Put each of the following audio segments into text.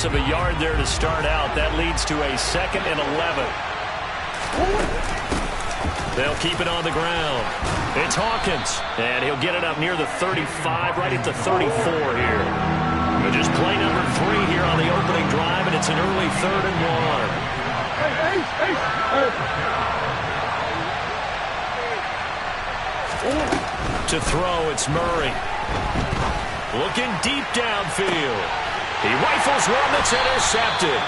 loss of a yard there to start out. That leads to a 2nd and 11. They'll keep it on the ground. It's Hawkins, and he'll get it up near the 35, right at the 34 here. But just play number 3 here on the opening drive, and it's an early 3rd and 1. To throw, it's Murray. Looking deep downfield. He rifles one that's intercepted.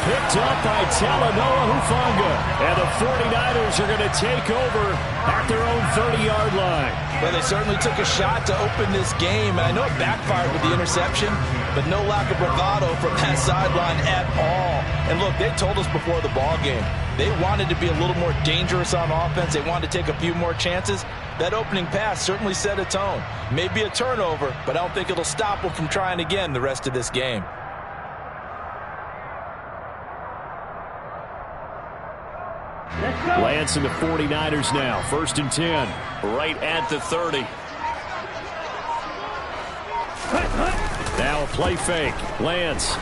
Picked up by Talanoa Hufanga. And the 49ers are going to take over at their own 30-yard line. Well, they certainly took a shot to open this game, and I know it backfired with the interception, but no lack of bravado from that sideline at all. And look, they told us before the ball game, they wanted to be a little more dangerous on offense. They wanted to take a few more chances. That opening pass certainly set a tone. Maybe a turnover, but I don't think it'll stop them from trying again the rest of this game. Lance and the 49ers now. 1st and 10. Right at the 30. Now a play fake. Lance.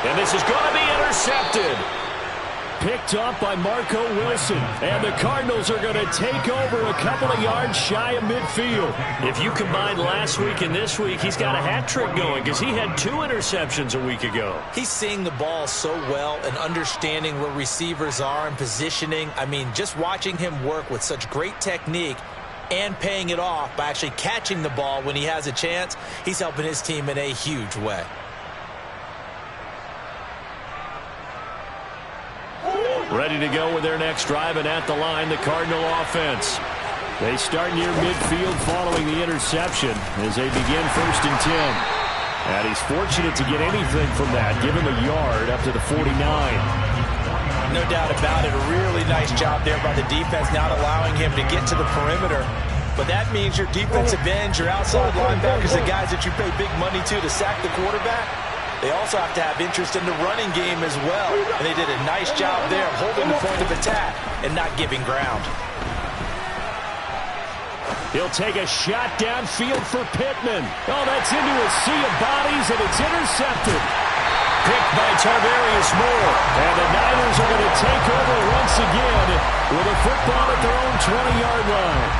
And this is going to be intercepted. Picked up by Marco Wilson. And the Cardinals are going to take over a couple of yards shy of midfield. If you combine last week and this week, he's got a hat trick going because he had 2 interceptions a week ago. He's seeing the ball so well and understanding where receivers are and positioning. I mean, just watching him work with such great technique and paying it off by actually catching the ball when he has a chance, he's helping his team in a huge way. Ready to go with their next drive, and at the line, the Cardinal offense. They start near midfield following the interception as they begin 1st and 10. And he's fortunate to get anything from that, give him a yard up to the 49. No doubt about it. A really nice job there by the defense, not allowing him to get to the perimeter. But that means your defensive ends, your outside linebackers, the guys that you pay big money to sack the quarterback, they also have to have interest in the running game as well. And they did a nice job there of holding the point of attack and not giving ground. He'll take a shot downfield for Pittman. Oh, that's into a sea of bodies, and it's intercepted. Picked by Tarvarius Moore. And the Niners are going to take over once again with a football at their own 20-yard line.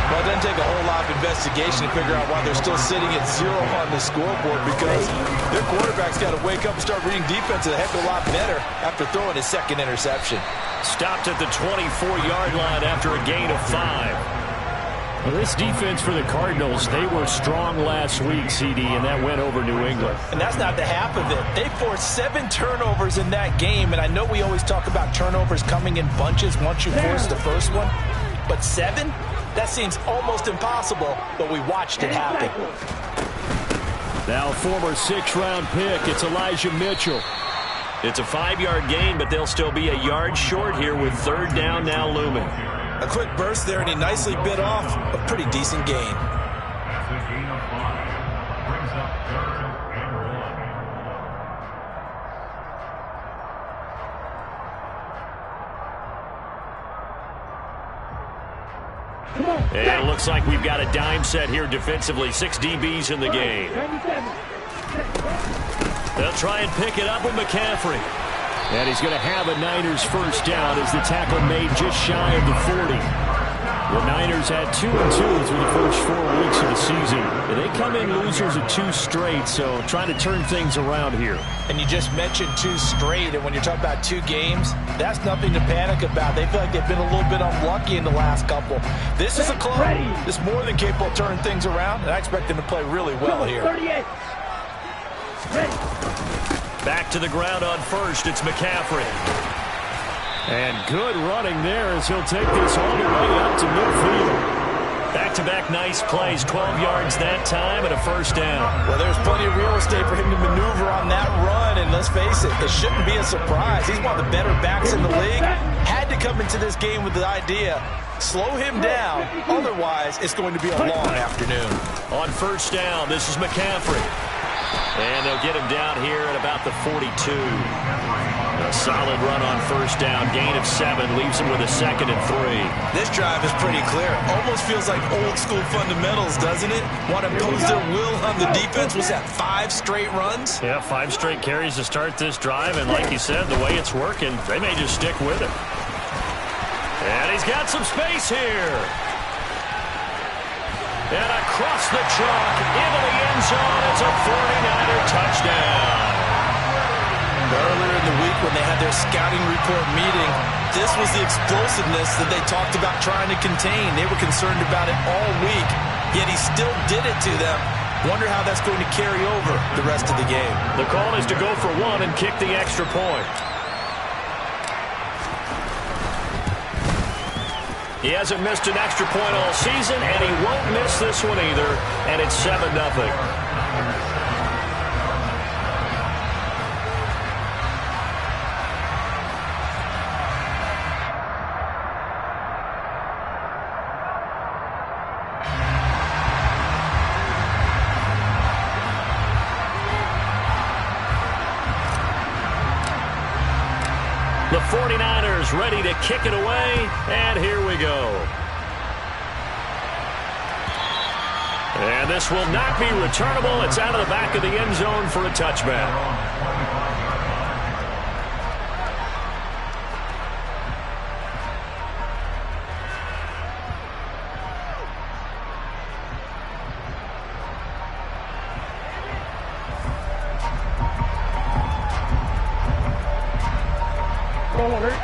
Well, it doesn't take a whole lot of investigation to figure out why they're still sitting at 0 on the scoreboard, because their quarterback's got to wake up and start reading defense a heck of a lot better after throwing his 2nd interception. Stopped at the 24-yard line after a gain of 5. Well, this defense for the Cardinals, they were strong last week, CD, and that went over New England. And that's not the half of it. They forced 7 turnovers in that game, and I know we always talk about turnovers coming in bunches once you force the first one, but 7? That seems almost impossible, but we watched it happen. Now former 6th-round pick, it's Elijah Mitchell. It's a 5-yard gain, but they'll still be a yard short here with 3rd down now looming. A quick burst there, and he nicely bit off a pretty decent gain. And it looks like we've got a dime set here defensively. 6 DBs in the game. They'll try and pick it up with McCaffrey. And he's going to have a Niners 1st down as the tackle made just shy of the 40. The Niners had 2-2 through the first 4 weeks of the season. And they come in losers of 2 straight, so trying to turn things around here. And you just mentioned 2 straight, and when you're talking about 2 games, that's nothing to panic about. They feel like they've been a little bit unlucky in the last couple. This is a club that's more than capable of turning things around, and I expect them to play really well here. Back to the ground on 1st, it's McCaffrey. And good running there as he'll take this all the way up to midfield. Back-to-back nice plays, 12 yards that time and a 1st down. Well, there's plenty of real estate for him to maneuver on that run, and let's face it, it shouldn't be a surprise. He's one of the better backs in the league. Had to come into this game with the idea, slow him down, otherwise it's going to be a long afternoon. On 1st down, this is McCaffrey. And they'll get him down here at about the 42. A solid run on first down. Gain of 7 leaves him with a 2nd and 3. This drive is pretty clear. Almost feels like old school fundamentals, doesn't it? Want to impose their will on the defense. Was that 5 straight runs? Yeah, 5 straight carries to start this drive. And like you said, the way it's working, they may just stick with it. And he's got some space here. And across the chalk into the end zone. It's a 49er touchdown. Earlier in the week when they had their scouting report meeting, this was the explosiveness that they talked about trying to contain. They were concerned about it all week, yet he still did it to them. Wonder how that's going to carry over the rest of the game. The call is to go for 1 and kick the extra point. He hasn't missed an extra point all season, and he won't miss this one either, and it's 7-0. The 49ers ready to kick it away, and here we go. And this will not be returnable. It's out of the back of the end zone for a touchback.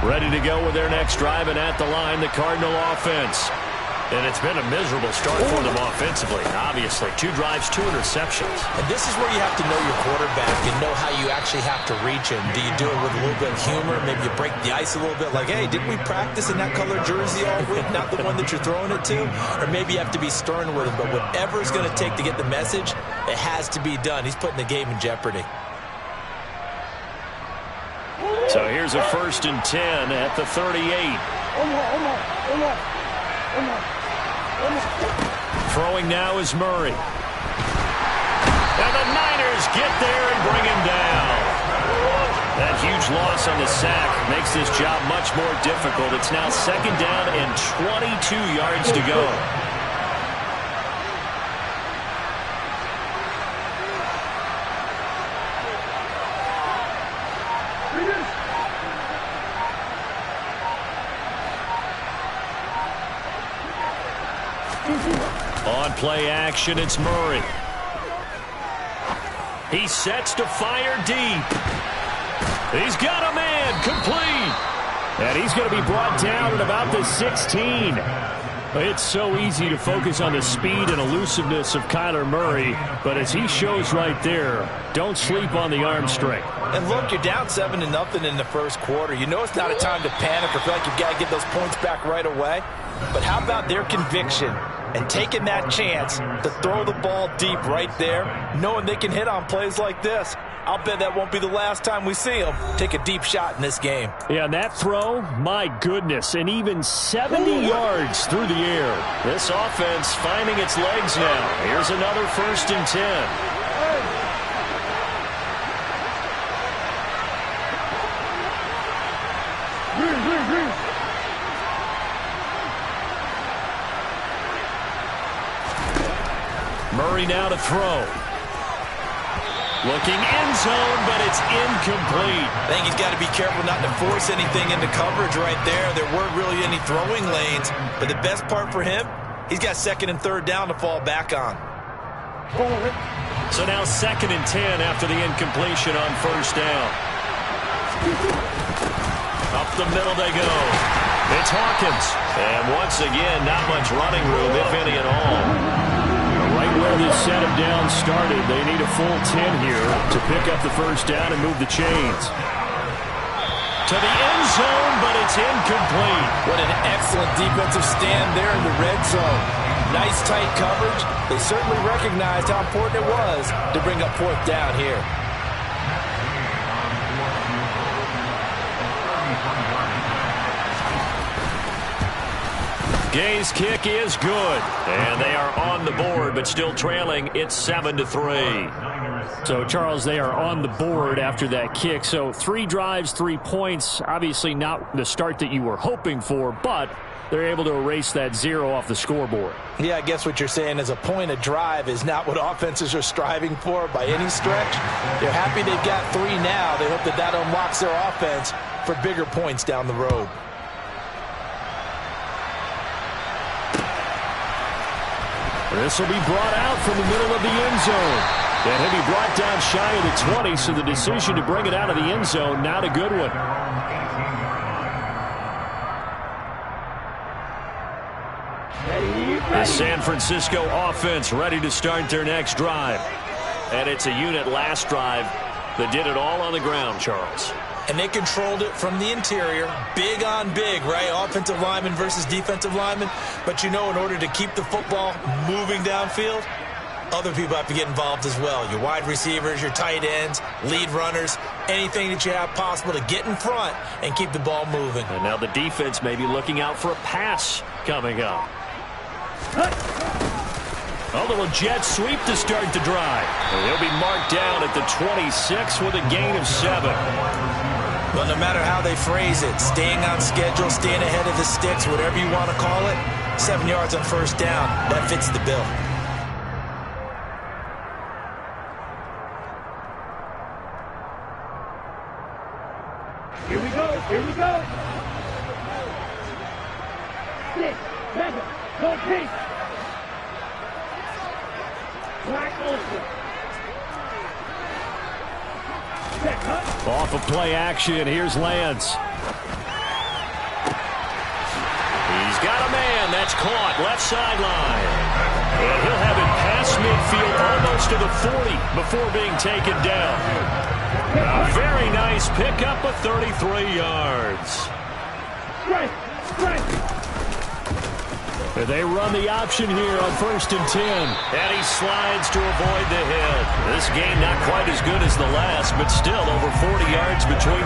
Ready to go with their next drive, and at the line, the Cardinal offense. And it's been a miserable start for them offensively. Obviously, 2 drives, 2 interceptions. And this is where you have to know your quarterback and know how you actually have to reach him. Do you do it with a little bit of humor? Maybe you break the ice a little bit, like, hey, didn't we practice in that color jersey all week, not the one that you're throwing it to? Or maybe you have to be stern with him. But whatever it's going to take to get the message, it has to be done. He's putting the game in jeopardy. So here's a 1st and 10 at the 38. Throwing now is Murray. And the Niners get there and bring him down. That huge loss on the sack makes this job much more difficult. It's now 2nd down and 22 yards to go. On play action, it's Murray. He sets to fire deep. He's got a man, complete. And he's going to be brought down at about the 16. It's so easy to focus on the speed and elusiveness of Kyler Murray, but as he shows right there, don't sleep on the arm strength. And look, you're down 7-0 in the first quarter. You know it's not a time to panic or feel like you've got to get those points back right away. But how about their conviction and taking that chance to throw the ball deep right there, knowing they can hit on plays like this? I'll bet that won't be the last time we see them take a deep shot in this game. Yeah, and that throw, my goodness, and even 70 yards through the air. This offense finding its legs now. Here's another 1st and 10. Murray now to throw. Looking end zone, but it's incomplete. I think he's got to be careful not to force anything into coverage right there. There weren't really any throwing lanes, but the best part for him, he's got 2nd and 3rd down to fall back on. So now 2nd and 10 after the incompletion on 1st down. Up the middle they go. It's Hawkins. And once again, not much running room, if any at all. Right where this set him down started, they need a full 10 here to pick up the 1st down and move the chains. To the end zone, but it's incomplete. What an excellent defensive stand there in the red zone. Nice tight coverage. They certainly recognized how important it was to bring up 4th down here. Gay's kick is good, and they are on the board, but still trailing. It's 7-3. So, Charles, they are on the board after that kick. So 3 drives, 3 points. Obviously not the start that you were hoping for, but they're able to erase that 0 off the scoreboard. Yeah, I guess what you're saying is a point a drive is not what offenses are striving for by any stretch. They're happy they've got 3 now. They hope that that unlocks their offense for bigger points down the road. This will be brought out from the middle of the end zone. And he'll be brought down shy of the 20, so the decision to bring it out of the end zone, not a good one. The San Francisco offense ready to start their next drive. And it's a unit last drive that did it all on the ground, Charles. And they controlled it from the interior, big on big, right? Offensive lineman versus defensive lineman. But you know, in order to keep the football moving downfield, other people have to get involved as well. Your wide receivers, your tight ends, lead runners, anything that you have possible to get in front and keep the ball moving. And now the defense may be looking out for a pass coming up. A little jet sweep to start the drive. And he'll be marked down at the 26 with a gain of 7. Well, no matter how they phrase it, staying on schedule, staying ahead of the sticks, whatever you want to call it, 7 yards on first down, that fits the bill. Here we go. Here we go. 6, 7, go pink. Black Olsen. Off of play action, here's Lance. He's got a man that's caught left sideline. And he'll have it past midfield almost to the 40 before being taken down. A very nice pickup of 33 yards. They run the option here on 1st and 10. And he slides to avoid the hit. This game not quite as good as the last, but still over 40 yards between.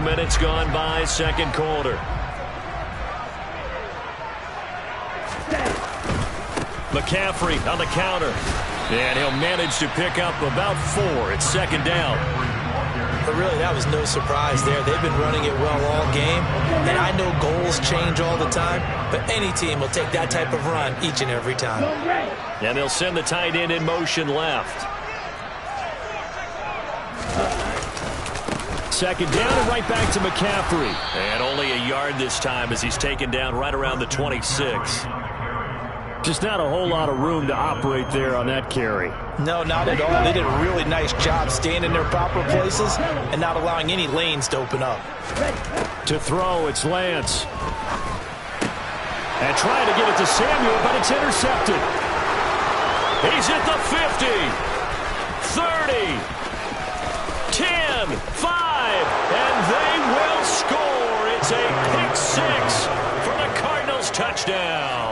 Minutes gone by, second quarter. McCaffrey on the counter. And he'll manage to pick up about 4. It's second down. But really, that was no surprise there. They've been running it well all game. And I know goals change all the time, but any team will take that type of run each and every time. And they'll send the tight end in motion left. Second down and right back to McCaffrey. And only a yard this time as he's taken down right around the 26. Just not a whole lot of room to operate there on that carry. No, not at all. They did a really nice job staying in their proper places and not allowing any lanes to open up. To throw, it's Lance. And trying to get it to Samuel, but it's intercepted. He's at the 50, 30, 10, 5, and they will score. It's a pick 6 for the Cardinals touchdown.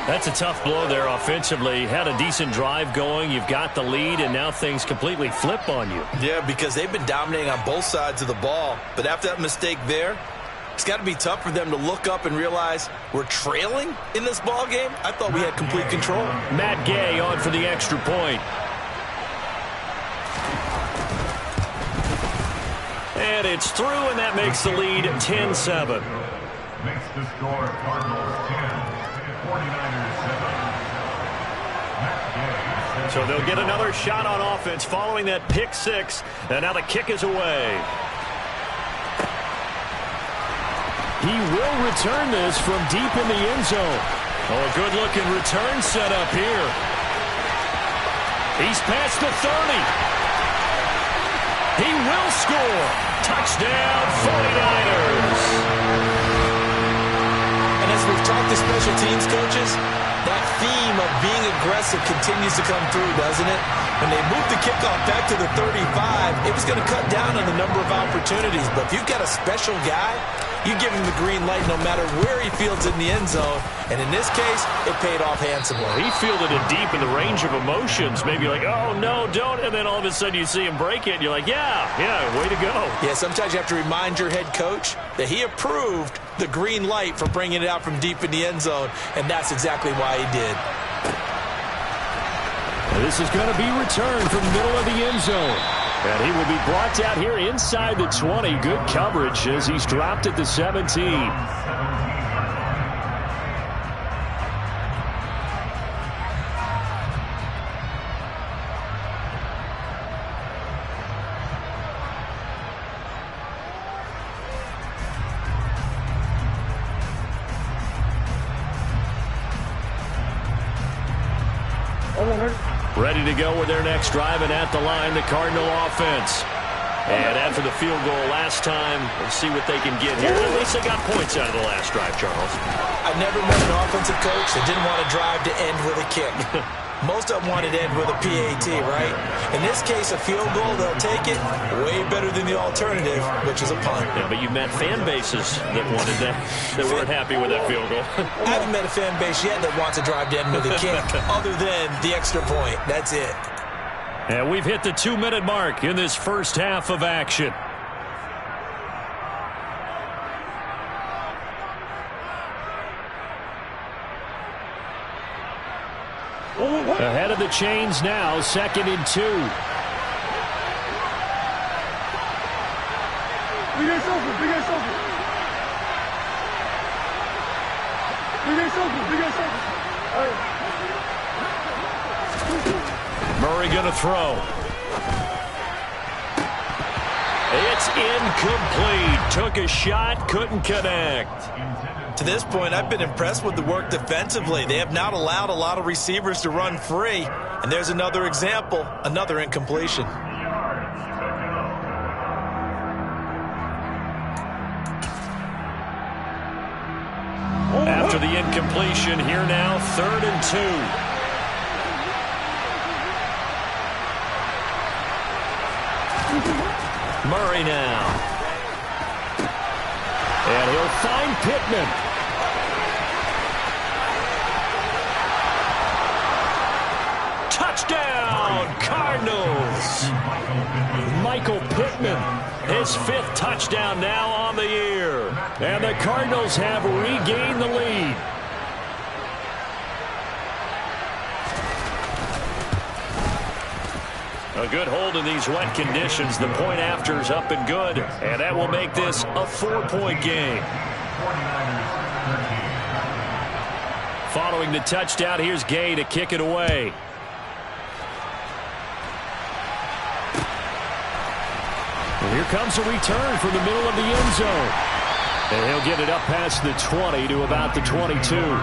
That's a tough blow there offensively. Had a decent drive going. You've got the lead, and now things completely flip on you. Yeah, because they've been dominating on both sides of the ball. But after that mistake there, it's got to be tough for them to look up and realize we're trailing in this ball game. I thought we had complete control. Matt Gay on for the extra point. And it's through, and that makes the lead 10-7. Makes the score Cardinals 10. So they'll get another shot on offense following that pick 6, and now the kick is away. He will return this from deep in the end zone. Oh, a good-looking return set up here. He's past the 30. He will score. Touchdown, 49ers. And as we've talked to special teams coaches, that theme of being aggressive continues to come through, doesn't it? When they moved the kickoff back to the 35, it was going to cut down on the number of opportunities. But if you've got a special guy, you give him the green light no matter where he fields in the end zone. And in this case, it paid off handsomely. He fielded it deep in the range of emotions. Maybe like, oh, no, don't. And then all of a sudden you see him break it. And you're like, yeah, way to go. Yeah, sometimes you have to remind your head coach that he approved the green light for bringing it out from deep in the end zone. And that's exactly why he did. This is going to be returned from the middle of the end zone. And he will be brought down here inside the 20. Good coverage as he's dropped at the 17. Ready to go with their next drive, and at the line, the Cardinal offense. And after the field goal last time, we'll see what they can get here. At least they got points out of the last drive, Charles. I've never met an offensive coach that didn't want to drive to end with a kick. Most of them wanted to end with a PAT, right? In this case, a field goal, they'll take it. Way better than the alternative, which is a punt. Yeah, but you met fan bases that wanted that, that weren't happy with that field goal. I haven't met a fan base yet that wants to drive to end with a kick, other than the extra point. That's it. And we've hit the 2-minute mark in this first half of action. Ahead of the chains now, 2nd and 2. Big ass open, big ass open. Big ass open, big ass open. Murray going to throw. It's incomplete. Took a shot, couldn't connect. To this point, I've been impressed with the work defensively. They have not allowed a lot of receivers to run free. And there's another example, another incompletion. After the incompletion, here now, 3rd and 2. Murray now. And he'll find Pittman. Touchdown, Cardinals. Michael Pittman, his 5th touchdown now on the year. And the Cardinals have regained the lead. A good hold in these wet conditions. The point after is up and good. And that will make this a 4-point game. Following the touchdown, here's Gay to kick it away. And here comes a return from the middle of the end zone. And he'll get it up past the 20 to about the 22.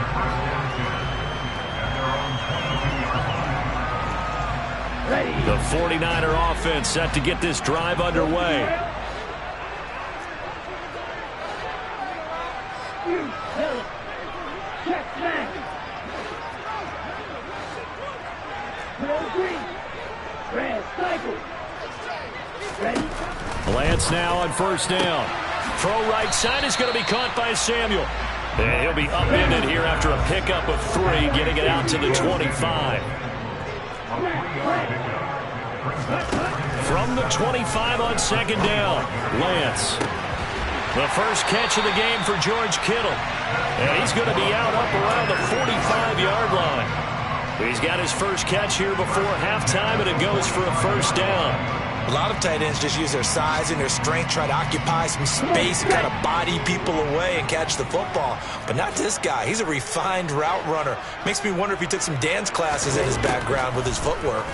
The 49er offense set to get this drive underway. Lance now on 1st down. Throw right side is going to be caught by Samuel. And he'll be upended here after a pickup of 3, getting it out to the 25. From the 25 on 2nd down, Lance. The first catch of the game for George Kittle. And he's going to be out up around the 45-yard line. He's got his first catch here before halftime, and it goes for a 1st down. A lot of tight ends just use their size and their strength, try to occupy some space and kind of body people away and catch the football. But not this guy. He's a refined route runner. Makes me wonder if he took some dance classes in his background with his footwork.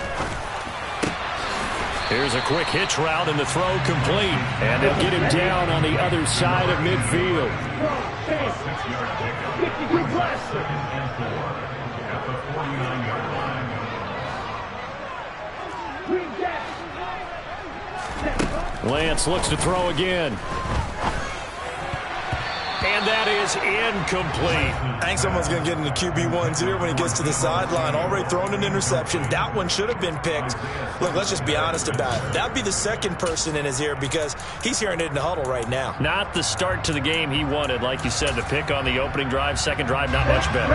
Here's a quick hitch route and the throw complete. And they'll get him down on the other side of midfield. Lance looks to throw again. And that is incomplete. I think someone's going to get into QB1s here when he gets to the sideline. Already thrown an interception. That one should have been picked. Look, let's just be honest about it. That'd be the second person in his ear because he's hearing it in the huddle right now. Not the start to the game he wanted. Like you said, the pick on the opening drive, second drive, not much better.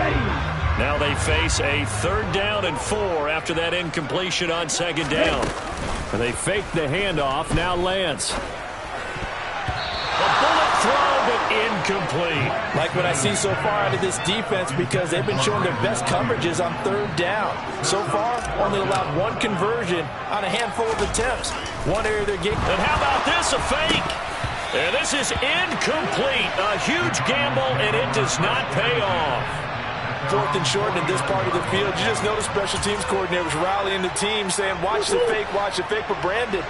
Now they face a 3rd down and 4 after that incompletion on 2nd down. And they fake the handoff. Now Lance. The bullet throw, but incomplete. Like what I see so far out of this defense because they've been showing their best coverages on 3rd down. So far, only allowed 1 conversion on a handful of attempts. One area of their game. And how about this, a fake? And this is incomplete. A huge gamble, and it does not pay off. 4th and short in this part of the field. You just notice special teams coordinators rallying the team saying, watch the fake, but Brandon,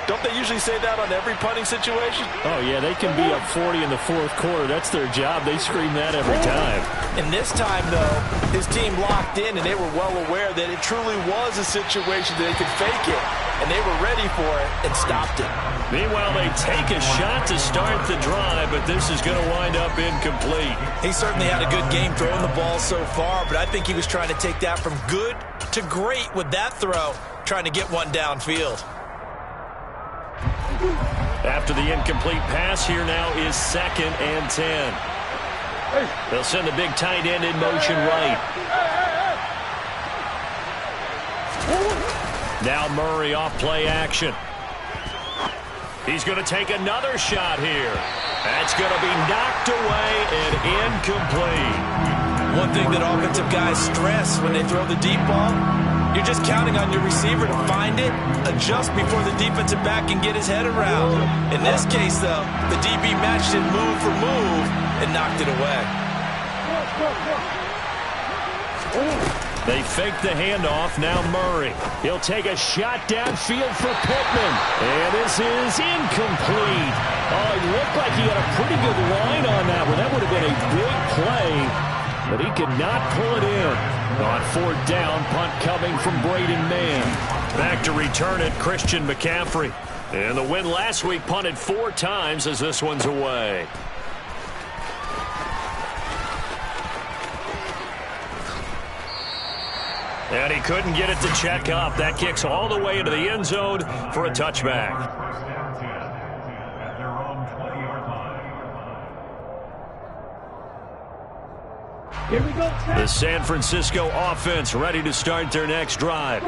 don't they usually say that on every punting situation? Oh, yeah, they can be up 40 in the 4th quarter. That's their job. They scream that every time. And this time, though, his team locked in, and they were well aware that it truly was a situation that they could fake it, and they were ready for it and stopped it. Meanwhile, they take a shot to start the drive, but this is going to wind up incomplete. He certainly had a good game throwing the ball so far, but I think he was trying to take that from good to great with that throw, trying to get one downfield. After the incomplete pass, here now is 2nd and 10. They'll send the big tight end in motion right. Now Murray off play action. He's going to take another shot here. That's going to be knocked away and incomplete. One thing that offensive guys stress when they throw the deep ball, you're just counting on your receiver to find it, adjust before the defensive back can get his head around. In this case, though, the DB matched it move for move and knocked it away. They fake the handoff. Now Murray. He'll take a shot downfield for Pittman. And this is incomplete. Oh, it looked like he had a pretty good line on that one. That would have been a big play. But he could not pull it in. On 4th down, punt coming from Braden Mann. Back to return it, Christian McCaffrey. And the win last week punted 4 times as this one's away. And he couldn't get it to check up. That kicks all the way into the end zone for a touchback. Here we go. The San Francisco offense ready to start their next drive.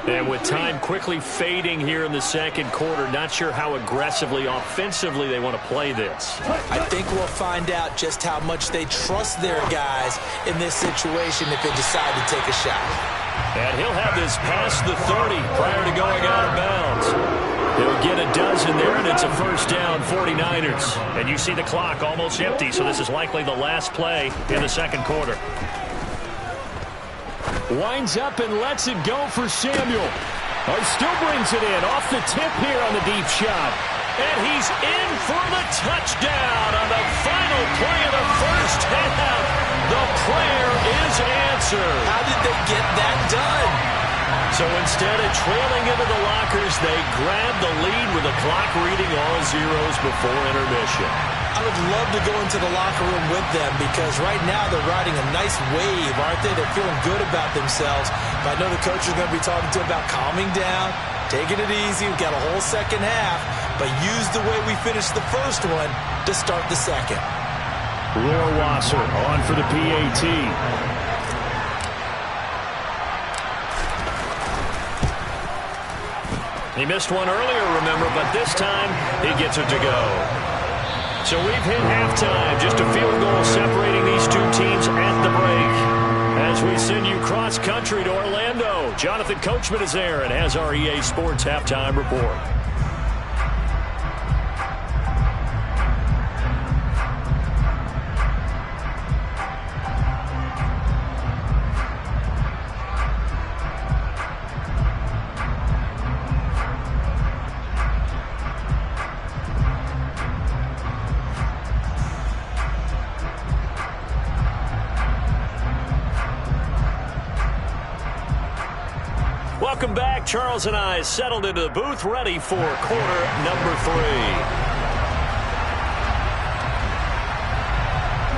And with time quickly fading here in the 2nd quarter, not sure how aggressively, offensively they want to play this. I think we'll find out just how much they trust their guys in this situation if they decide to take a shot. And he'll have this past the 30 prior to going out of bounds. He'll get a dozen there, and it's a 1st down, 49ers. And you see the clock almost empty, so this is likely the last play in the 2nd quarter. Winds up and lets it go for Samuel. Still brings it in off the tip here on the deep shot. And he's in for the touchdown on the final play of the 1st half. The prayer is answered. How did they get that done? So instead of trailing into the lockers, they grab the lead with the clock reading all zeros before intermission. I would love to go into the locker room with them because right now they're riding a nice wave, aren't they? They're feeling good about themselves. But I know the coach is going to be talking to them about calming down, taking it easy. We've got a whole 2nd half, but use the way we finished the 1st one to start the 2nd. Rohrwasser on for the PAT. He missed one earlier, remember, but this time he gets it to go. So we've hit halftime. Just a field goal separating these 2 teams at the break. As we send you cross-country to Orlando, Jonathan Coachman is there and has our EA Sports halftime report. Welcome back. Charles and I settled into the booth, ready for quarter number 3.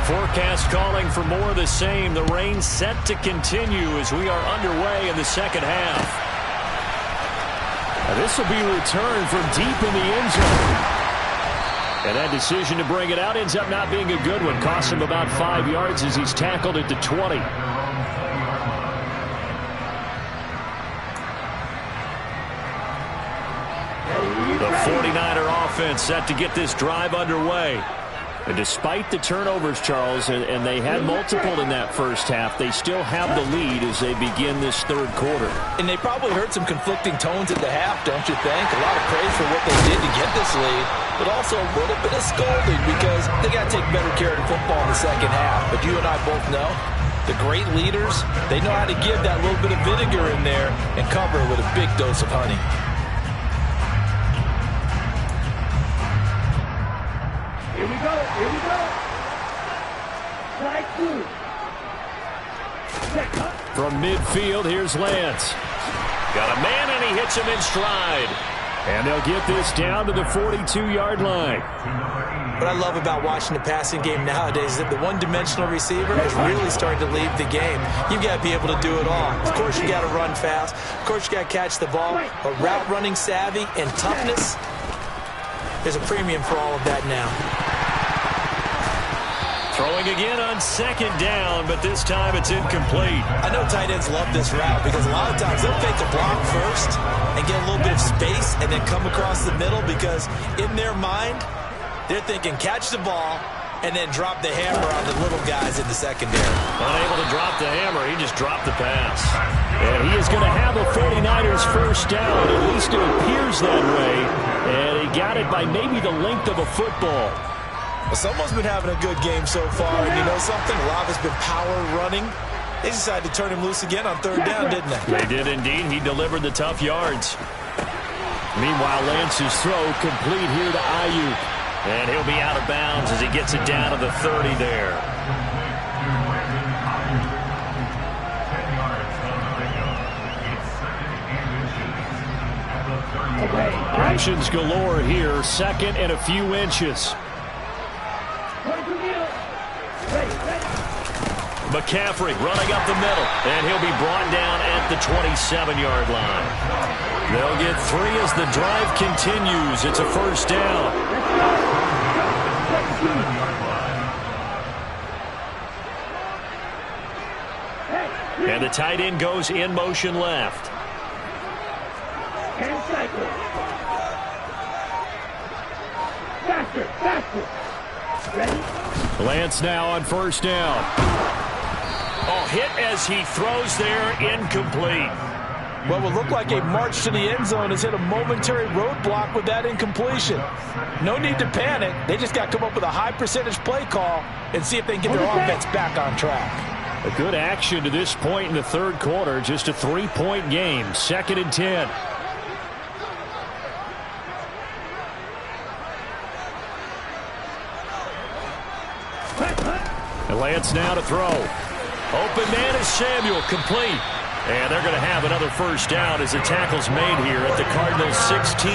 Forecast calling for more of the same. The rain set to continue as we are underway in the second half. This will be returned from deep in the end zone. And that decision to bring it out ends up not being a good one. Costs him about 5 yards as he's tackled at the 20. The 49er offense set to get this drive underway. And despite the turnovers, Charles, and they had multiple in that first half, they still have the lead as they begin this third quarter. And they probably heard some conflicting tones at the half, don't you think? A lot of praise for what they did to get this lead, but also a little bit of scolding because they got to take better care of the football in the second half. But you and I both know the great leaders, they know how to give that little bit of vinegar in there and cover it with a big dose of honey. Here we go. Here we go. Side 2. Check up. From midfield, here's Lance. Got a man, and he hits him in stride. And they'll get this down to the 42-yard line. What I love about watching the passing game nowadays is that the one-dimensional receiver has really started to leave the game. You've got to be able to do it all. Of course, you got to run fast. Of course, you got to catch the ball. But route running savvy and toughness, there's a premium for all of that now. Throwing again on second down, but this time it's incomplete. I know tight ends love this route because a lot of times they'll fake a block first and get a little bit of space and then come across the middle because in their mind, they're thinking catch the ball and then drop the hammer on the little guys in the secondary. Unable to drop the hammer, he just dropped the pass. And he is going to have a 49ers first down. At least it appears that way. And he got it by maybe the length of a football. Well, someone's been having a good game so far, and you know something? A lot has been power running. They decided to turn him loose again on third down, didn't they? They did indeed. He delivered the tough yards. Meanwhile, Lance's throw complete here to Ayuk. And he'll be out of bounds as he gets it down to the 30 there. Options galore here. Second and a few inches. McCaffrey running up the middle, and he'll be brought down at the 27-yard line. They'll get 3 as the drive continues. It's a first down. And the tight end goes in motion left. And cycle. Faster, faster. Ready? Lance now on first down. Oh, hit as he throws there, incomplete. What will look like a march to the end zone has hit a momentary roadblock with that incompletion. No need to panic. They just got to come up with a high percentage play call and see if they can get their offense back on track. A good action to this point in the third quarter. Just a 3-point game. 2nd and 10. And Lance now to throw. Open man is Samuel, complete. And they're going to have another first down as the tackle's made here at the Cardinals 16.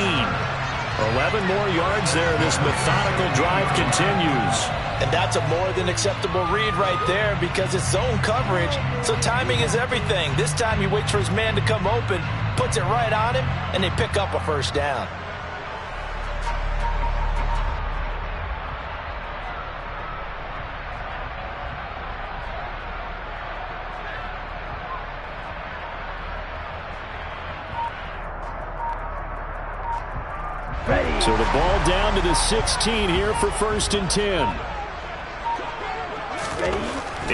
11 more yards there. This methodical drive continues. And that's a more than acceptable read right there because it's zone coverage, so timing is everything. This time he waits for his man to come open, puts it right on him, and they pick up a first down. So the ball down to the 16 here for 1st and 10. Ready?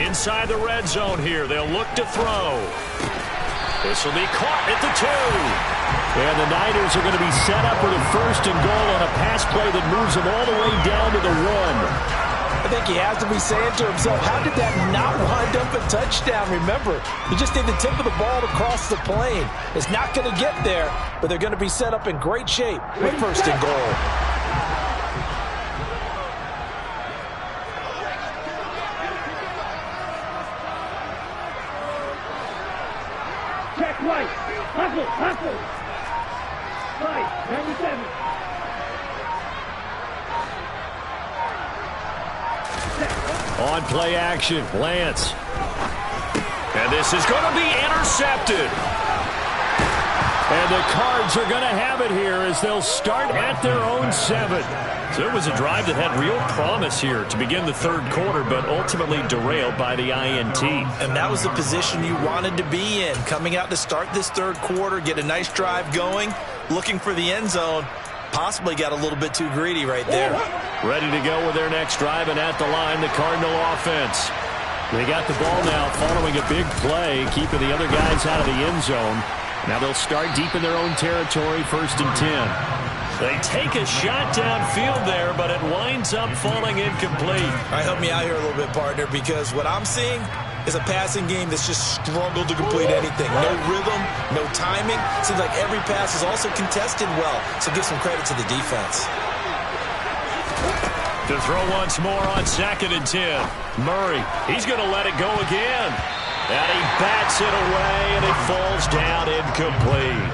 Inside the red zone here. They'll look to throw. This will be caught at the 2. And the Niners are going to be set up with a 1st and goal on a pass play that moves them all the way down to the 1. I think he has to be saying to himself, how did that not wind up a touchdown? Remember, he just did the tip of the ball to cross the plane. It's not going to get there, but they're going to be set up in great shape with 1st and goal. Check right. Hustle, hustle. Right, 97. On play action, Lance. And this is going to be intercepted. And the Cards are going to have it here as they'll start at their own 7. So it was a drive that had real promise here to begin the third quarter, but ultimately derailed by the INT. And that was the position you wanted to be in. Coming out to start this third quarter, get a nice drive going, looking for the end zone. Possibly got a little bit too greedy right there. Ready to go with their next drive, and at the line, the Cardinal offense. They got the ball now following a big play, keeping the other guys out of the end zone. Now they'll start deep in their own territory, 1st and 10. They take a shot downfield there, but it winds up falling incomplete. All right, help me out here a little bit, partner, because what I'm seeing is a passing game that's just struggled to complete anything. No rhythm, no timing. Seems like every pass is also contested well, so give some credit to the defense. To throw once more on 2nd and 10. Murray, he's going to let it go again. And he bats it away, and it falls down incomplete.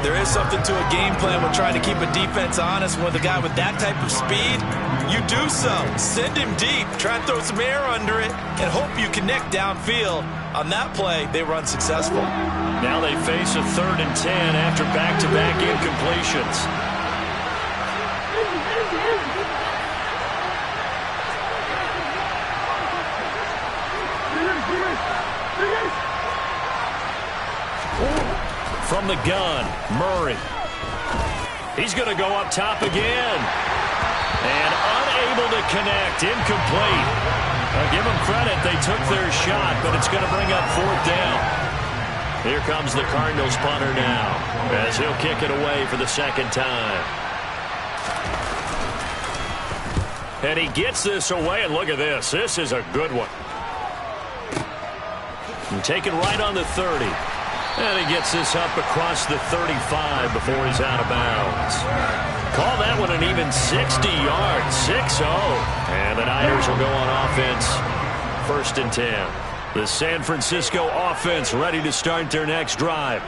There is something to a game plan with trying to keep a defense honest. With a guy with that type of speed, you do so. Send him deep, try and throw some air under it, and hope you connect downfield. On that play, they run successful. Now they face a 3rd and 10 after back-to-back incompletions. From the gun, Murray. He's going to go up top again. And unable to connect, incomplete. Give them credit, they took their shot, but it's going to bring up 4th down. Here comes the Cardinals punter now, as he'll kick it away for the 2nd time. And he gets this away, and look at this. This is a good one. And taken right on the 30. And he gets this up across the 35 before he's out of bounds. Call that one an even 60 yards, 6-0. And the Niners will go on offense, 1st and 10. The San Francisco offense ready to start their next drive.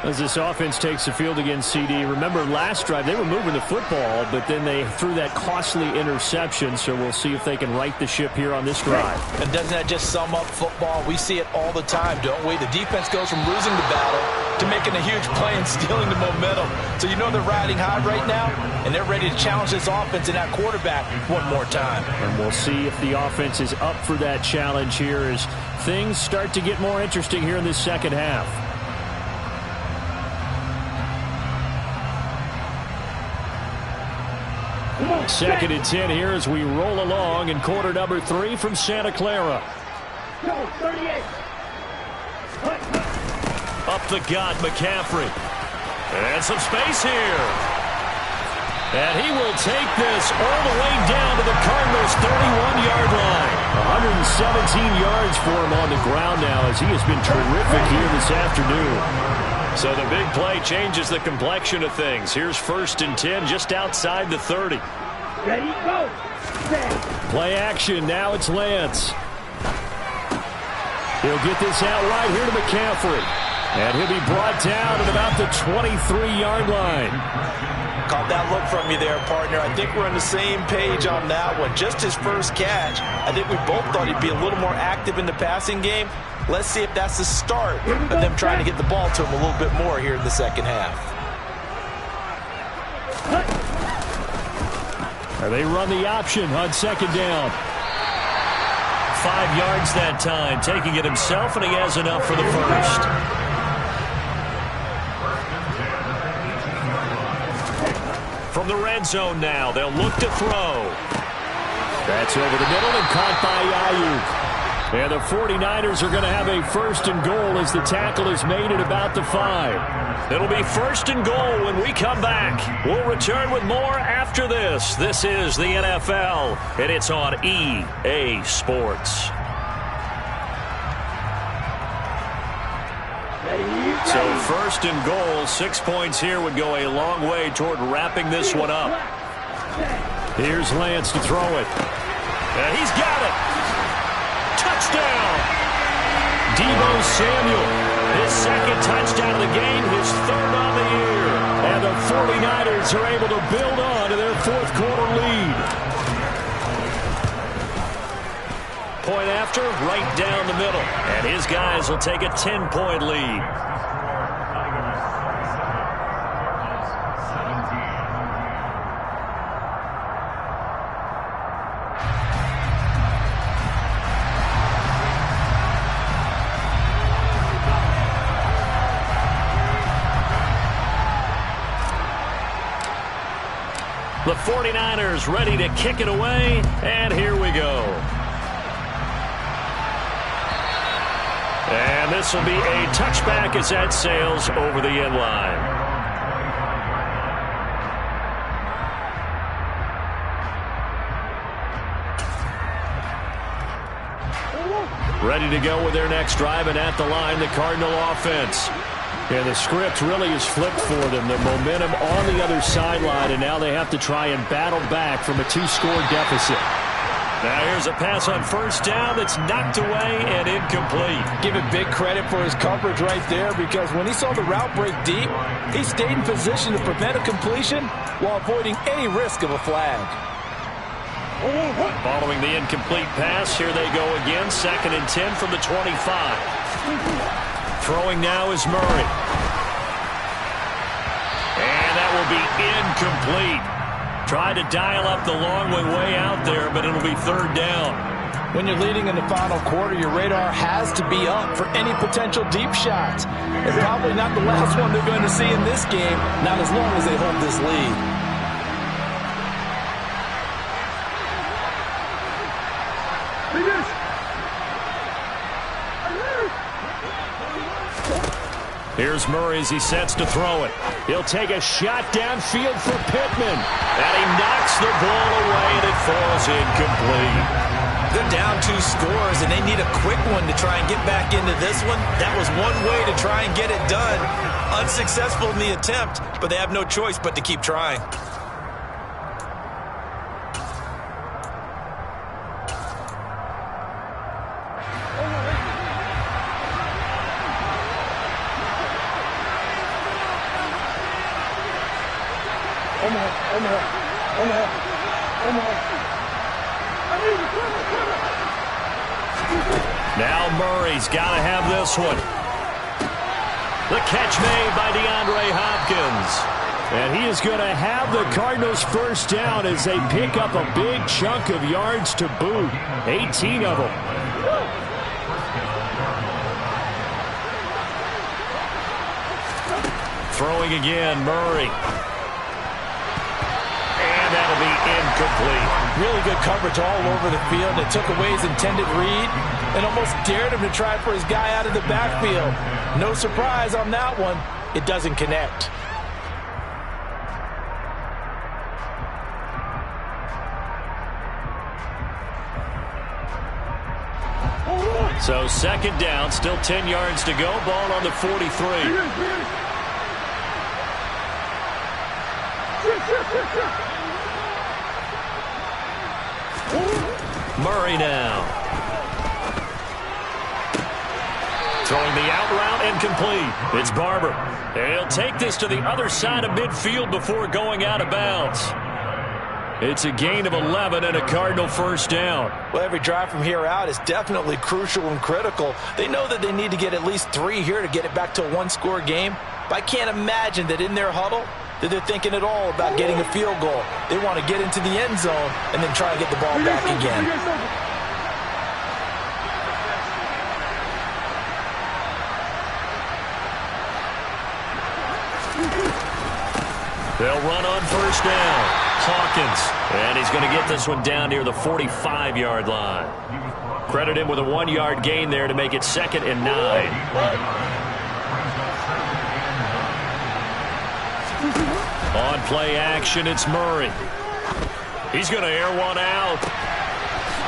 As this offense takes the field against CD, remember last drive they were moving the football, but then they threw that costly interception, so we'll see if they can right the ship here on this drive. And doesn't that just sum up football? We see it all the time, don't we? The defense goes from losing the battle to making a huge play and stealing the momentum. So you know they're riding high right now, and they're ready to challenge this offense and that quarterback one more time. And we'll see if the offense is up for that challenge here as things start to get more interesting here in this second half. Second and 10 here as we roll along in quarter number 3 from Santa Clara. Go, 38. Up the gut, McCaffrey. And some space here. And he will take this all the way down to the Cardinals' 31-yard line. 117 yards for him on the ground now as he has been terrific here this afternoon. So the big play changes the complexion of things. Here's 1st and 10 just outside the 30. Ready, go. Play action. Now it's Lance. He'll get this out right here to McCaffrey. And he'll be brought down at about the 23-yard line. Caught that look from you there, partner. I think we're on the same page on that one. Just his first catch. I think we both thought he'd be a little more active in the passing game. Let's see if that's the start of them trying to get the ball to him a little bit more here in the second half. They run the option on 2nd down. 5 yards that time, taking it himself, and he has enough for the first. From the red zone now, they'll look to throw. That's over the middle and caught by Ayuk. And the 49ers are going to have a 1st and goal as the tackle is made at about the 5. It'll be 1st and goal when we come back. We'll return with more after this. This is the NFL, and it's on EA Sports. So 1st and goal, 6 points here would go a long way toward wrapping this one up. Here's Lance to throw it. And he's got it. Touchdown! Deebo Samuel, his 2nd touchdown of the game, his third on the year. And the 49ers are able to build on to their fourth quarter lead. Point after, right down the middle. And his guys will take a 10-point lead. The 49ers ready to kick it away, and here we go. And this will be a touchback as that sails over the end line. Ready to go with their next drive, and at the line, the Cardinal offense. And the script really is flipped for them. The momentum on the other sideline, and now they have to try and battle back from a 2-score deficit. Now here's a pass on first down that's knocked away and incomplete. Give him big credit for his coverage right there, because when he saw the route break deep, he stayed in position to prevent a completion while avoiding any risk of a flag. Following the incomplete pass, here they go again. 2nd and 10 from the 25. Throwing now is Murray. And that will be incomplete. Tried to dial up the long way out there, but it'll be 3rd down. When you're leading in the final quarter, your radar has to be up for any potential deep shots. And probably not the last one they're going to see in this game, not as long as they hold this lead. Here's Murray as he sets to throw it. He'll take a shot downfield for Pittman. And he knocks the ball away, and it falls incomplete. They're down 2 scores, and they need a quick one to try and get back into this one. That was one way to try and get it done. Unsuccessful in the attempt, but they have no choice but to keep trying. Now Murray's got to have this one. The catch made by DeAndre Hopkins. And he is going to have the Cardinals first down as they pick up a big chunk of yards to boot. 18 of them. Throwing again, Murray. That'll be incomplete. Really good coverage all over the field. It took away his intended read and almost dared him to try for his guy out of the backfield. No surprise on that one. It doesn't connect. So 2nd down, still 10 yards to go. Ball on the 43. Murray now. Throwing the out route and complete. It's Barber. He'll take this to the other side of midfield before going out of bounds. It's a gain of 11 and a Cardinal first down. Well, every drive from here out is definitely crucial and critical. They know that they need to get at least 3 here to get it back to a 1-score game. But I can't imagine that in their huddle that they're thinking at all about getting a field goal. They want to get into the end zone and then try and get the ball back again. They'll run on first down. Hawkins. And he's going to get this one down near the 45-yard line. Credit him with a 1-yard gain there to make it 2nd and 9. On play action, it's Murray. He's going to air one out.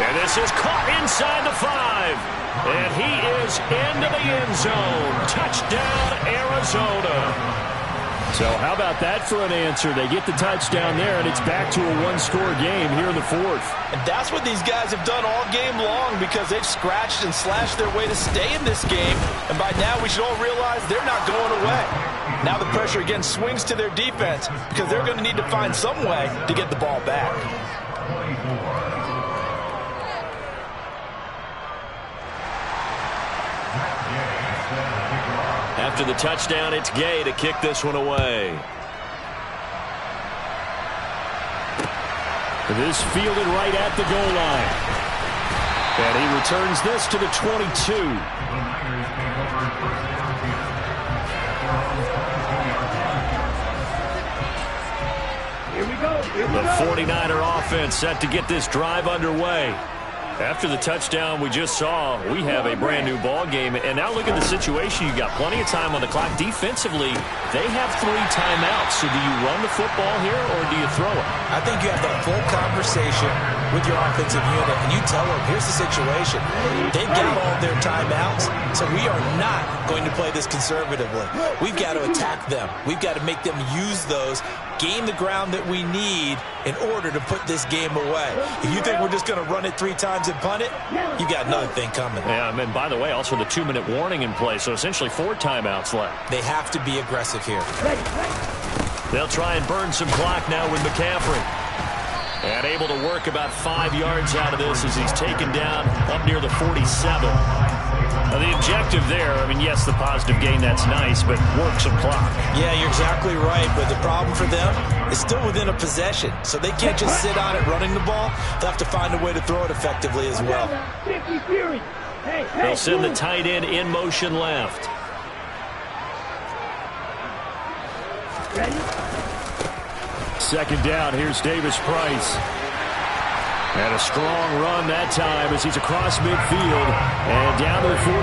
And this is caught inside the 5. And he is into the end zone. Touchdown, Arizona. So how about that for an answer? They get the touchdown there, and it's back to a one-score game here in the fourth. And that's what these guys have done all game long, because they've scratched and slashed their way to stay in this game. And by now we should all realize they're not going away. Now the pressure again swings to their defense, because they're going to need to find some way to get the ball back. After the touchdown, it's Gay to kick this one away. This fielded right at the goal line. And he returns this to the 22. Here we go. Here we go. The 49er offense set to get this drive underway. After the touchdown we just saw, we have a brand new ball game. And now look at the situation. You got plenty of time on the clock. Defensively, they have 3 timeouts. So do you run the football here or do you throw it? I think you have the full conversation with your offensive unit, and you tell them, here's the situation. They've got all their timeouts, so we are not going to play this conservatively. We've got to attack them. We've got to make them use those, gain the ground that we need in order to put this game away. If you think we're just going to run it 3 times and punt it, you got another thing coming. Yeah, and by the way, also the 2-minute warning in play, so essentially 4 timeouts left. They have to be aggressive here. They'll try and burn some clock now with McCaffrey. And able to work about 5 yards out of this as he's taken down up near the 47. Now the objective there, I mean, yes, the positive gain, that's nice, but work some clock. Yeah, you're exactly right, but the problem for them is still within a possession, so they can't just sit on it running the ball. They'll have to find a way to throw it effectively as well. They'll send the tight end in motion left. Ready? Second down, here's Davis Price. And a strong run that time as he's across midfield and down to the 43.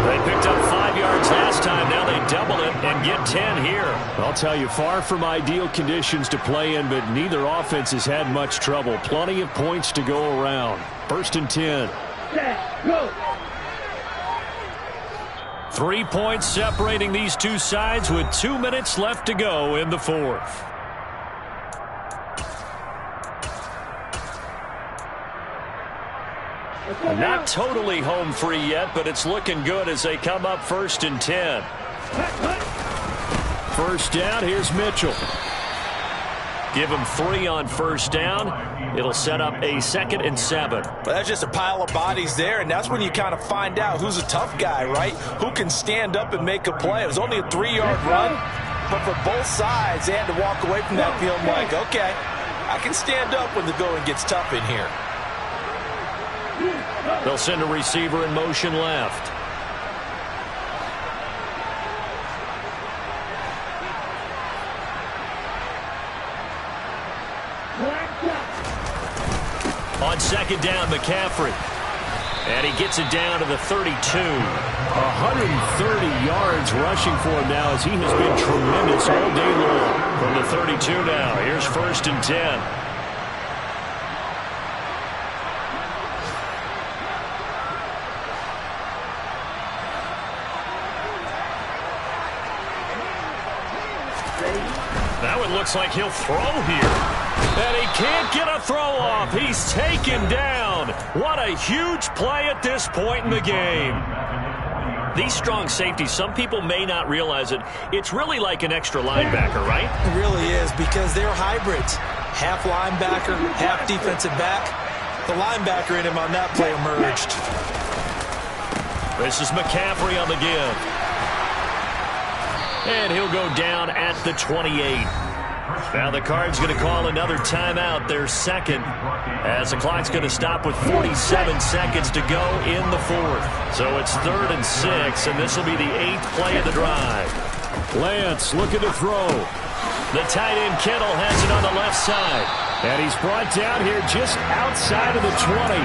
They picked up 5 yards last time. Now they double it and get 10 here. I'll tell you, far from ideal conditions to play in, but neither offense has had much trouble. Plenty of points to go around. 1st and 10. Set, go. 3 points separating these two sides with 2 minutes left to go in the fourth. Not totally home free yet, but it's looking good as they come up 1st and 10. First down, here's Mitchell. Give him 3 on 1st down. It'll set up a 2nd and 7. But that's just a pile of bodies there, and that's when you kind of find out who's a tough guy, right? Who can stand up and make a play. It was only a 3-yard run, but for both sides, they had to walk away from that feeling like, okay, I can stand up when the going gets tough in here. They'll send a receiver in motion left. On 2nd down, McCaffrey. And he gets it down to the 32. 130 yards rushing for him now as he has been tremendous all day long. From the 32 now, here's 1st and 10. Now it looks like he'll throw here. And he can't get a throw off. He's taken down. What a huge play at this point in the game. These strong safeties, some people may not realize it. It's really like an extra linebacker, right? It really is, because they're hybrids. Half linebacker, half defensive back. The linebacker in him on that play emerged. This is McCaffrey on the give. And he'll go down at the 28. Now the Cards going to call another timeout, their 2nd, as the clock's going to stop with 47 seconds to go in the 4th. So it's 3rd and 6, and this will be the 8th play of the drive. Lance looking to throw. The tight end Kittle has it on the left side. And he's brought down here just outside of the 20.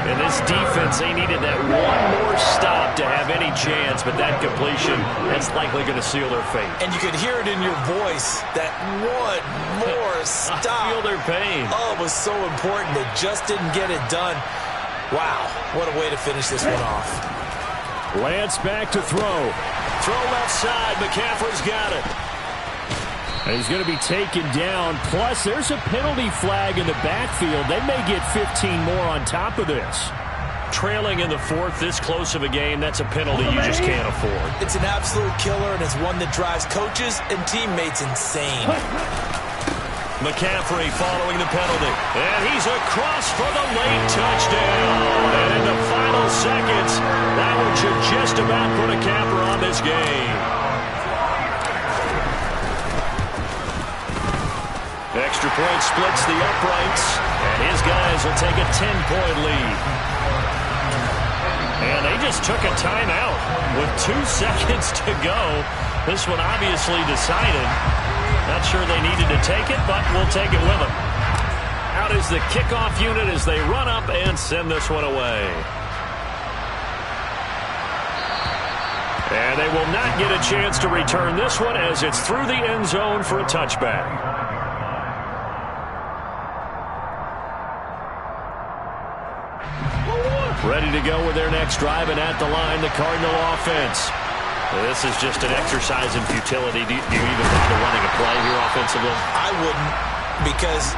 And this defense, they needed that one more stop to have any chance, but that completion, that's likely going to seal their fate. And you could hear it in your voice, that one more stop. I feel their pain. Oh, it was so important. They just didn't get it done. Wow, what a way to finish this one off. Lance back to throw. throw left side. McCaffrey's got it. And he's going to be taken down. Plus, there's a penalty flag in the backfield. They may get 15 more on top of this. Trailing in the fourth, this close of a game, that's a penalty you just can't afford. It's an absolute killer, and it's one that drives coaches and teammates insane. McCaffrey following the penalty. And he's across for the late touchdown. And in the final seconds, that one should just about put a capper on this game. Extra point splits the uprights, and his guys will take a 10-point lead. And they just took a timeout with 2 seconds to go. This one obviously decided. Not sure they needed to take it, but we'll take it with them. Out is the kickoff unit as they run up and send this one away. And they will not get a chance to return this one as it's through the end zone for a touchback. Ready to go with their next drive, and at the line, the Cardinal offense. This is just an exercise in futility. Do you even bother running a play here offensively? I wouldn't, because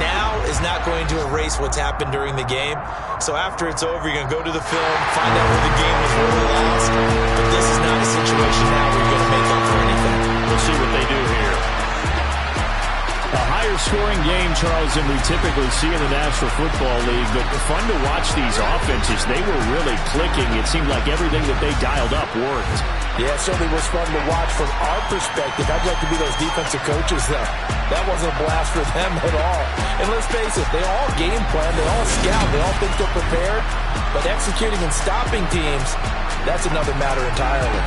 now is not going to erase what's happened during the game. So after it's over, you're going to go to the film, find out where the game was really lost. But this is not a situation now where you're going to make up for anything. We'll see what they do here. A higher-scoring game, Charles, than we typically see in the National Football League, but fun to watch these offenses. They were really clicking. It seemed like everything that they dialed up worked. Yeah, it certainly was fun to watch from our perspective. I'd like to be those defensive coaches, though. That wasn't a blast for them at all. And let's face it, they all game plan, they all scout, they all think they're prepared, but executing and stopping teams, that's another matter entirely.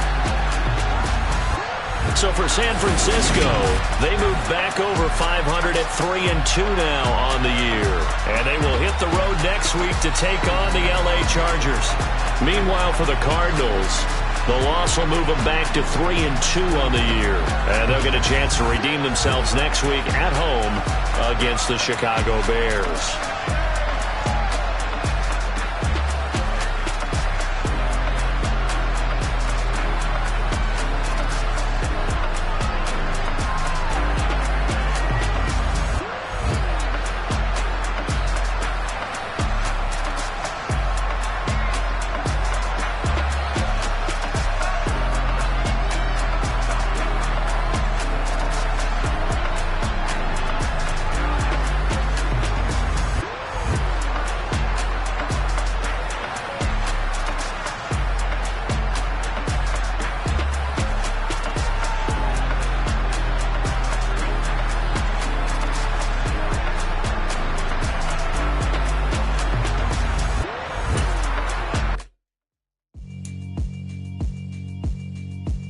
So for San Francisco, they move back over 500 at 3-2 now on the year. And they will hit the road next week to take on the LA Chargers. Meanwhile, for the Cardinals, the loss will move them back to 3-2 on the year. And they'll get a chance to redeem themselves next week at home against the Chicago Bears.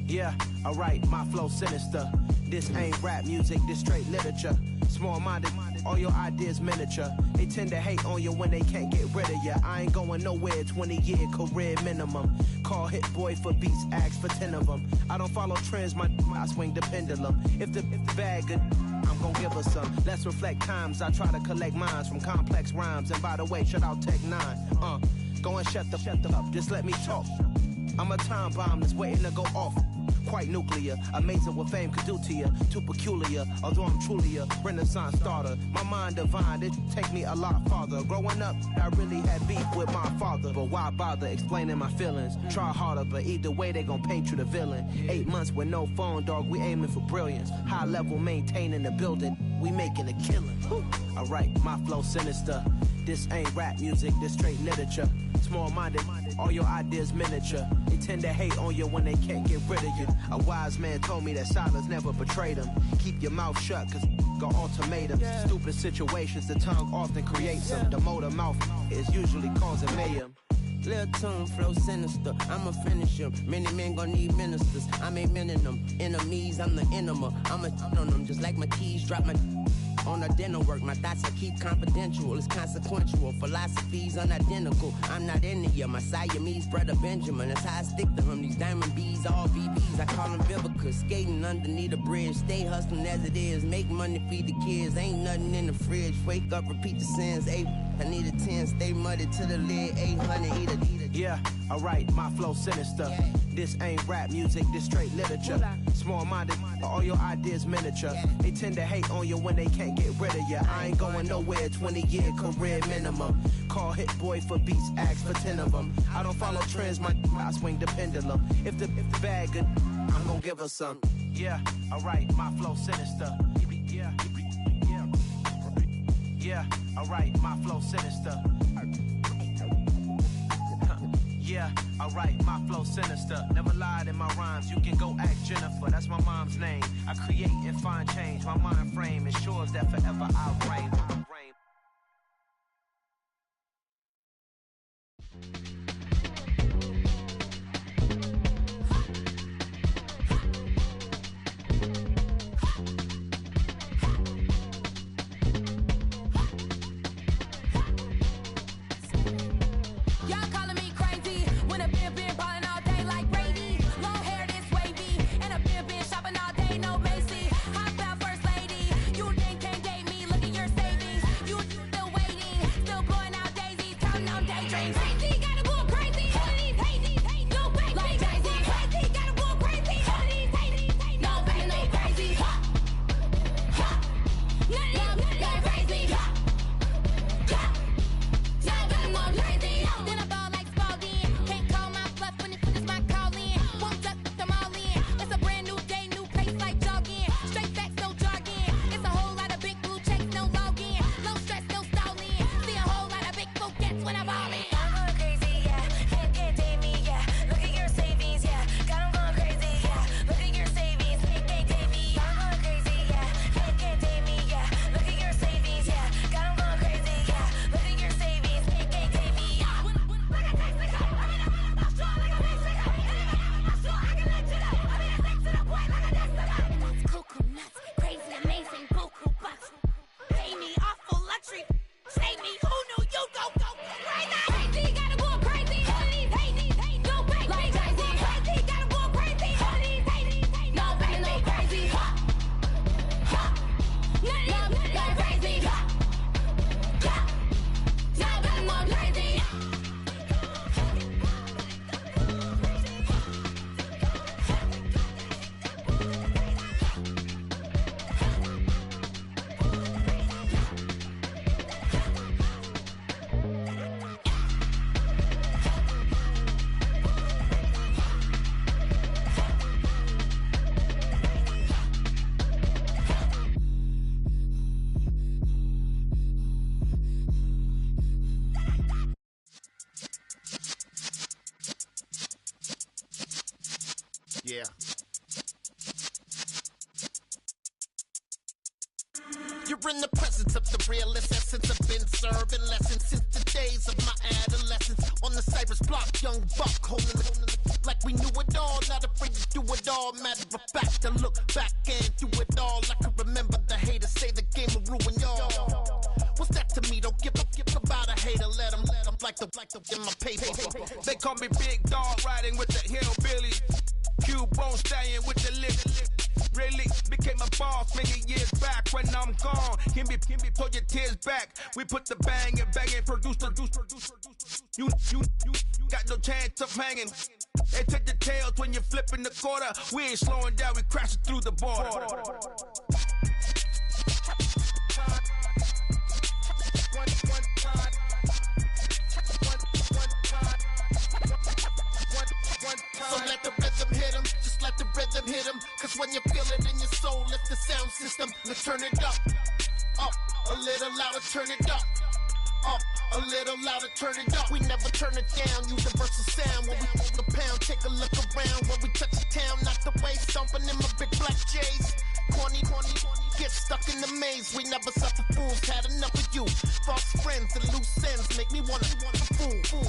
Yeah, alright, my flow sinister. This ain't rap music, this straight literature. Small-minded, all your ideas miniature. They tend to hate on you when they can't get rid of you. I ain't going nowhere, 20-year career minimum. Call Hit Boy for beats, ask for 10 of them. I don't follow trends, I swing the pendulum. If the bag good, I'm gonna give her some. Let's reflect times, I try to collect minds from complex rhymes. And by the way, shout out Tech 9. Go and shut the up, just let me talk. I'm a time bomb that's waiting to go off. Quite nuclear, amazing what fame could do to you. Too peculiar, although I'm truly a renaissance starter. My mind divine, it take me a lot farther. Growing up, I really had beef with my father. But why bother explaining my feelings? Try harder, but either way they gon' paint you the villain. 8 months with no phone, dog, we aiming for brilliance. High level maintaining the building, we making a killing. Alright, my flow sinister. This ain't rap music, this straight literature. Small-minded, all your ideas miniature. They tend to hate on you when they can't get rid of you. A wise man told me that silence never betrayed him. Keep your mouth shut, cause got ultimatums. Stupid situations, the tongue often creates them. The motor mouth is usually causing mayhem. Lil' tune, flow sinister, I'ma finish him. Many men gon' need ministers, I'm aiming them. Enemies, I'm the enema. I'ma on them just like my keys, drop my on a dental work. My thoughts I keep confidential, it's consequential. Philosophies unidentical, I'm not into you. My Siamese brother Benjamin, that's how I stick to him. These diamond bees, all BBs, I call them Vivica. Skating underneath a bridge, stay hustling as it is. Make money, feed the kids, ain't nothing in the fridge. Wake up, repeat the sins, I need a 10, stay muddy to the lid, 800, eat a. Yeah, alright, my flow sinister. This ain't rap music, this straight literature. Small-minded, all your ideas miniature. They tend to hate on you when they can't get rid of you. I ain't going nowhere, 20-year career minimum. Call Hit Boy for beats, ask for 10 of them. I don't follow trends, I swing the pendulum. If the bag good, I'm gonna give her some. Yeah, alright, my flow sinister. Yeah, alright, my flow sinister. Yeah, alright, my flow sinister. Never lied in my rhymes, you can go ask Jennifer. That's my mom's name. I create and find change. My mind frame ensures that forever I reign. Yeah. You're in the presence of the realest essence. I've been serving lessons since the days of my adolescence. On the Cypress block, young buck holding it like we knew it all. Not afraid to do it all. Matter of fact, to look back and do it all. I can remember the haters say the game will ruin y'all. What's that to me? Don't give about a hater. Let them like the in my paper. They call me Big Dog, riding with the hillbilly. Cubone staying with the lip. Really became a boss many years back. When I'm gone, can be pull your tears back. We put the bang and produce. You got no chance of hanging. They take the tails when you're flipping the quarter. We ain't slowing down, we crashing through the border. So let the rhythm hit him, just let the rhythm hit him. Cause when you feel it in your soul, lift the sound system. Let's turn it up, a little louder, turn it up, a little louder, turn it up. We never turn it down, universal sound. When we move the pound, take a look around. When we touch the town, not the way, stomping in my big black J's. Corny, get stuck in the maze. We never suffer fools, had enough of you. False friends and loose ends make me wanna fool.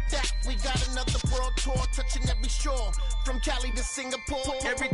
That we got another world tour, touching every shore, from Cali to Singapore. Every